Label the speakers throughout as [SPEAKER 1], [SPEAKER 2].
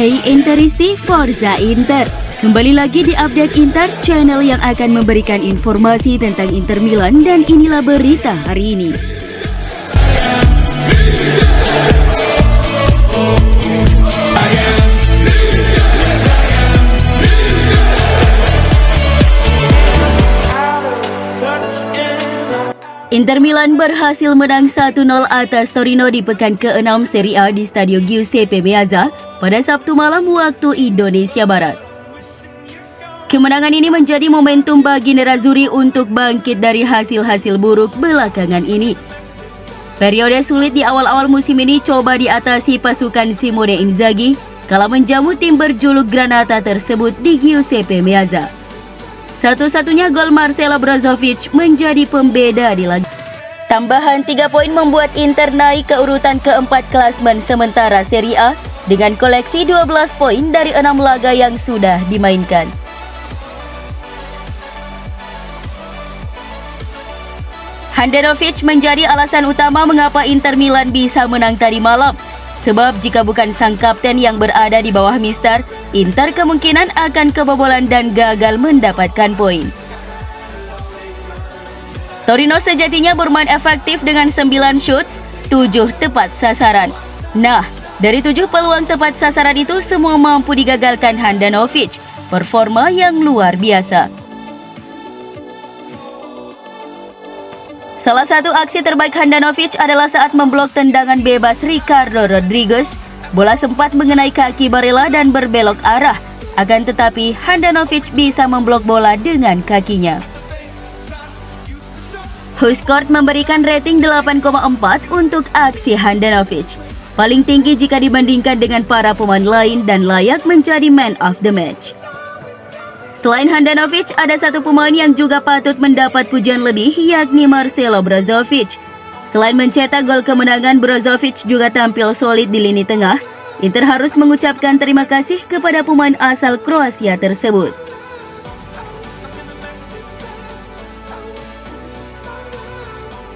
[SPEAKER 1] Hey Interisti, Forza Inter. Kembali lagi di Update Inter, channel yang akan memberikan informasi tentang Inter Milan, dan inilah berita hari ini. Inter Milan berhasil menang 1-0 atas Torino di pekan ke-6 Serie A di Stadio Giuseppe Meazza pada Sabtu malam waktu Indonesia Barat. Kemenangan ini menjadi momentum bagi Nerazzurri untuk bangkit dari hasil-hasil buruk belakangan ini. Periode sulit di awal-awal musim ini coba diatasi pasukan Simone Inzaghi kala menjamu tim berjuluk Granata tersebut di Giuseppe Meazza. Satu-satunya gol Marcelo Brozovic menjadi pembeda di laga. Tambahan 3 poin membuat Inter naik ke urutan keempat klasmen sementara Serie A dengan koleksi 12 poin dari 6 laga yang sudah dimainkan. Handanovic menjadi alasan utama mengapa Inter Milan bisa menang tadi malam. Sebab jika bukan sang kapten yang berada di bawah Mister, Inter kemungkinan akan kebobolan dan gagal mendapatkan poin. Torino sejatinya bermain efektif dengan 9 shots, 7 tepat sasaran. Nah, dari 7 peluang tepat sasaran itu semua mampu digagalkan Handanovic. Performa yang luar biasa. Salah satu aksi terbaik Handanovic adalah saat memblok tendangan bebas Ricardo Rodriguez. Bola sempat mengenai kaki Barella dan berbelok arah. Akan tetapi Handanovic bisa memblok bola dengan kakinya. Huskort memberikan rating 8,4 untuk aksi Handanovic. Paling tinggi jika dibandingkan dengan para pemain lain dan layak menjadi man of the match. Selain Handanovic, ada satu pemain yang juga patut mendapat pujian lebih, yakni Marcelo Brozovic. Selain mencetak gol kemenangan, Brozovic juga tampil solid di lini tengah. Inter harus mengucapkan terima kasih kepada pemain asal Kroasia tersebut.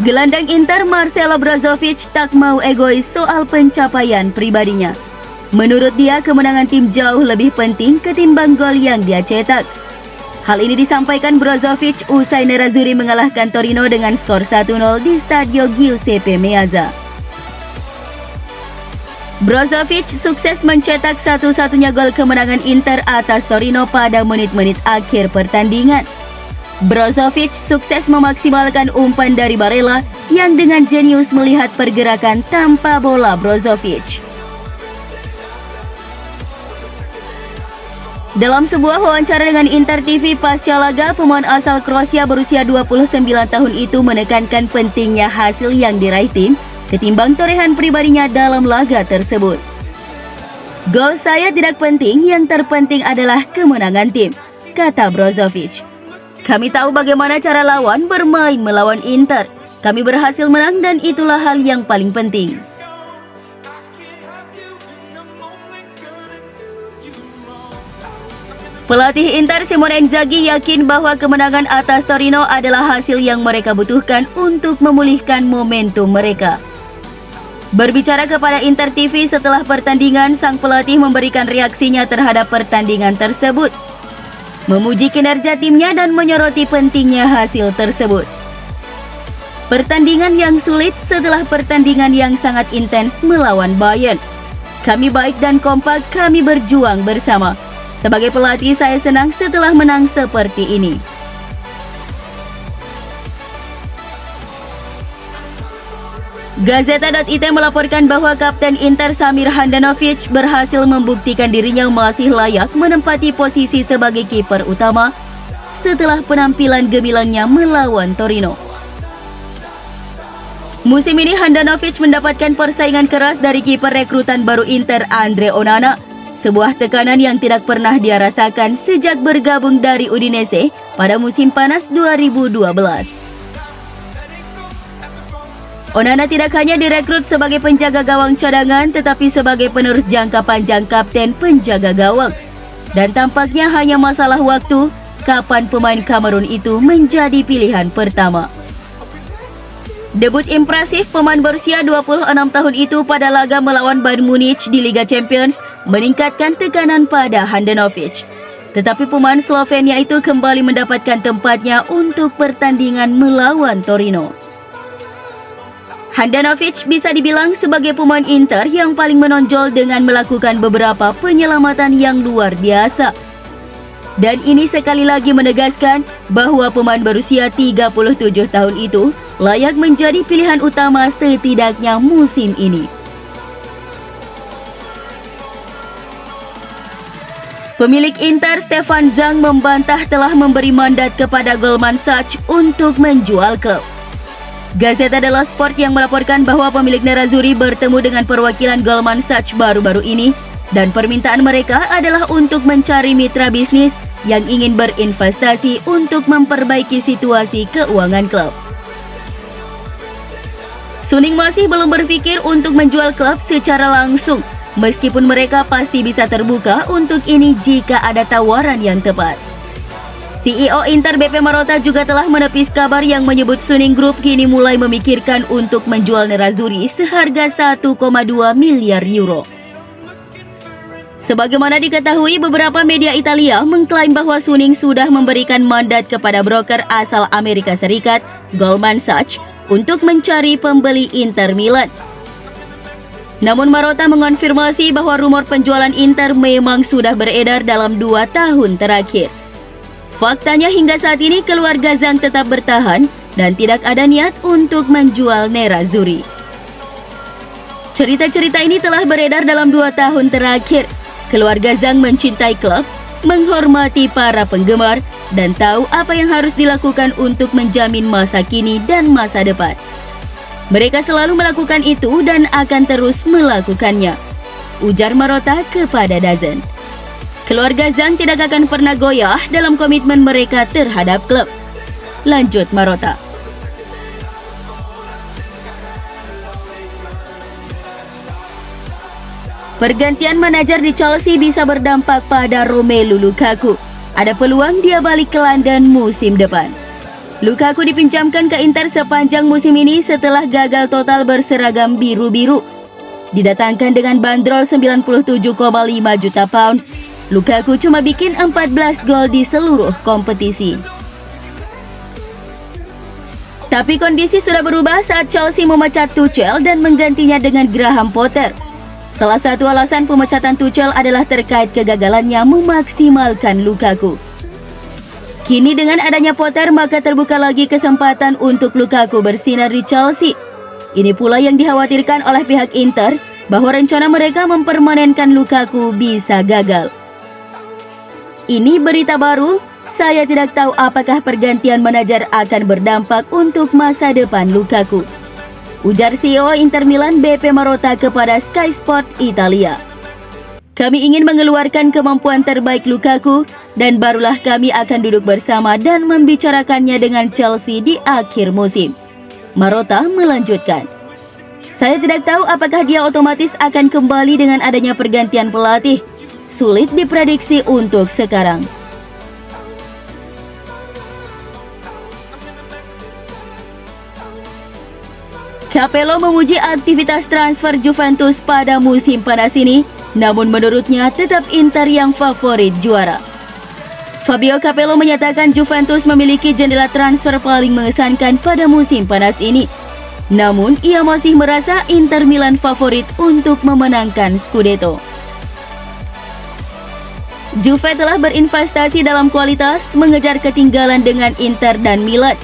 [SPEAKER 1] Gelandang Inter Marcelo Brozovic tak mau egois soal pencapaian pribadinya. Menurut dia, kemenangan tim jauh lebih penting ketimbang gol yang dia cetak. Hal ini disampaikan Brozovic usai Nerazzurri mengalahkan Torino dengan skor 1-0 di Stadio Giuseppe Meazza. Brozovic sukses mencetak satu-satunya gol kemenangan Inter atas Torino pada menit-menit akhir pertandingan. Brozovic sukses memaksimalkan umpan dari Barella yang dengan jenius melihat pergerakan tanpa bola Brozovic. Dalam sebuah wawancara dengan Inter TV pasca laga, pemain asal Kroasia berusia 29 tahun itu menekankan pentingnya hasil yang diraih tim ketimbang torehan pribadinya dalam laga tersebut. Gol saya tidak penting, yang terpenting adalah kemenangan tim, kata Brozovic. Kami tahu bagaimana cara lawan bermain melawan Inter. Kami berhasil menang dan itulah hal yang paling penting. Pelatih Inter Simone Inzaghi yakin bahwa kemenangan atas Torino adalah hasil yang mereka butuhkan untuk memulihkan momentum mereka. Berbicara kepada Inter TV setelah pertandingan, sang pelatih memberikan reaksinya terhadap pertandingan tersebut, memuji kinerja timnya dan menyoroti pentingnya hasil tersebut. Pertandingan yang sulit setelah pertandingan yang sangat intens melawan Bayern. Kami baik dan kompak, kami berjuang bersama. Sebagai pelatih, saya senang setelah menang seperti ini. Gazeta.it melaporkan bahwa Kapten Inter Samir Handanovic berhasil membuktikan dirinya masih layak menempati posisi sebagai kiper utama setelah penampilan gemilangnya melawan Torino. Musim ini Handanovic mendapatkan persaingan keras dari kiper rekrutan baru Inter Andre Onana. Sebuah tekanan yang tidak pernah dia rasakan sejak bergabung dari Udinese pada musim panas 2012. Onana tidak hanya direkrut sebagai penjaga gawang cadangan, tetapi sebagai penerus jangka panjang kapten penjaga gawang. Dan tampaknya hanya masalah waktu kapan pemain Kamerun itu menjadi pilihan pertama. Debut impresif pemain berusia 26 tahun itu pada laga melawan Bayern Munich di Liga Champions meningkatkan tekanan pada Handanovic. Tetapi pemain Slovenia itu kembali mendapatkan tempatnya untuk pertandingan melawan Torino. Handanovic bisa dibilang sebagai pemain Inter yang paling menonjol dengan melakukan beberapa penyelamatan yang luar biasa. Dan ini sekali lagi menegaskan bahwa pemain berusia 37 tahun itu layak menjadi pilihan utama setidaknya musim ini. Pemilik Inter Stefan Zhang membantah telah memberi mandat kepada Goldman Sachs untuk menjual klub. Gazeta dello Sport yang melaporkan bahwa pemilik Nerazzurri bertemu dengan perwakilan Goldman Sachs baru-baru ini dan permintaan mereka adalah untuk mencari mitra bisnis yang ingin berinvestasi untuk memperbaiki situasi keuangan klub. Suning masih belum berpikir untuk menjual klub secara langsung, meskipun mereka pasti bisa terbuka untuk ini jika ada tawaran yang tepat. CEO Inter BP Marotta juga telah menepis kabar yang menyebut Suning Group kini mulai memikirkan untuk menjual Nerazzurri seharga 1,2 miliar euro. Sebagaimana diketahui, beberapa media Italia mengklaim bahwa Suning sudah memberikan mandat kepada broker asal Amerika Serikat, Goldman Sachs, untuk mencari pembeli Inter Milan. Namun Marotta mengonfirmasi bahwa rumor penjualan Inter memang sudah beredar dalam 2 tahun terakhir. Faktanya hingga saat ini keluarga Zhang tetap bertahan dan tidak ada niat untuk menjual Nerazzurri. Cerita-cerita ini telah beredar dalam 2 tahun terakhir. Keluarga Zhang mencintai klub, menghormati para penggemar, dan tahu apa yang harus dilakukan untuk menjamin masa kini dan masa depan. Mereka selalu melakukan itu dan akan terus melakukannya, ujar Marotta kepada DAZN. Keluarga Zhang tidak akan pernah goyah dalam komitmen mereka terhadap klub, lanjut Marotta. Pergantian manajer di Chelsea bisa berdampak pada Romelu Lukaku. Ada peluang dia balik ke London musim depan. Lukaku dipinjamkan ke Inter sepanjang musim ini setelah gagal total berseragam biru-biru. Didatangkan dengan bandrol 97,5 juta pounds, Lukaku cuma bikin 14 gol di seluruh kompetisi. Tapi kondisi sudah berubah saat Chelsea memecat Tuchel dan menggantinya dengan Graham Potter. Salah satu alasan pemecatan Tuchel adalah terkait kegagalannya memaksimalkan Lukaku. Kini dengan adanya Potter maka terbuka lagi kesempatan untuk Lukaku bersinar di Chelsea. Ini pula yang dikhawatirkan oleh pihak Inter bahwa rencana mereka mempermanenkan Lukaku bisa gagal. Ini berita baru, saya tidak tahu apakah pergantian manajer akan berdampak untuk masa depan Lukaku, ujar CEO Inter Milan BP Marotta kepada Sky Sport Italia. Kami ingin mengeluarkan kemampuan terbaik Lukaku dan barulah kami akan duduk bersama dan membicarakannya dengan Chelsea di akhir musim. Marotta melanjutkan. Saya tidak tahu apakah dia otomatis akan kembali dengan adanya pergantian pelatih. Sulit diprediksi untuk sekarang. Capello memuji aktivitas transfer Juventus pada musim panas ini, namun menurutnya tetap Inter yang favorit juara. Fabio Capello menyatakan Juventus memiliki jendela transfer paling mengesankan pada musim panas ini. Namun, ia masih merasa Inter Milan favorit untuk memenangkan Scudetto. Juve telah berinvestasi dalam kualitas, mengejar ketinggalan dengan Inter dan Milan.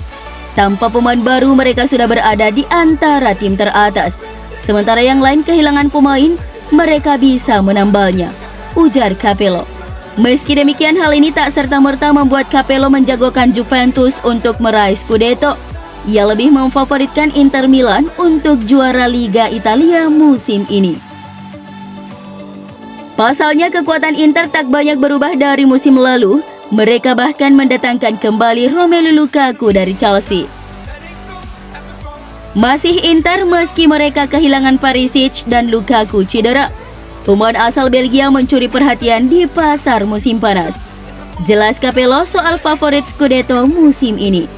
[SPEAKER 1] Tanpa pemain baru, mereka sudah berada di antara tim teratas. Sementara yang lain kehilangan pemain, mereka bisa menambalnya, ujar Capello. Meski demikian, hal ini tak serta-merta membuat Capello menjagokan Juventus untuk meraih Scudetto. Ia lebih memfavoritkan Inter Milan untuk juara Liga Italia musim ini. Pasalnya kekuatan Inter tak banyak berubah dari musim lalu. Mereka bahkan mendatangkan kembali Romelu Lukaku dari Chelsea. Masih Inter meski mereka kehilangan Perisic dan Lukaku cedera. Pemain asal Belgia mencuri perhatian di pasar musim panas. Jelas Capello soal favorit Scudetto musim ini.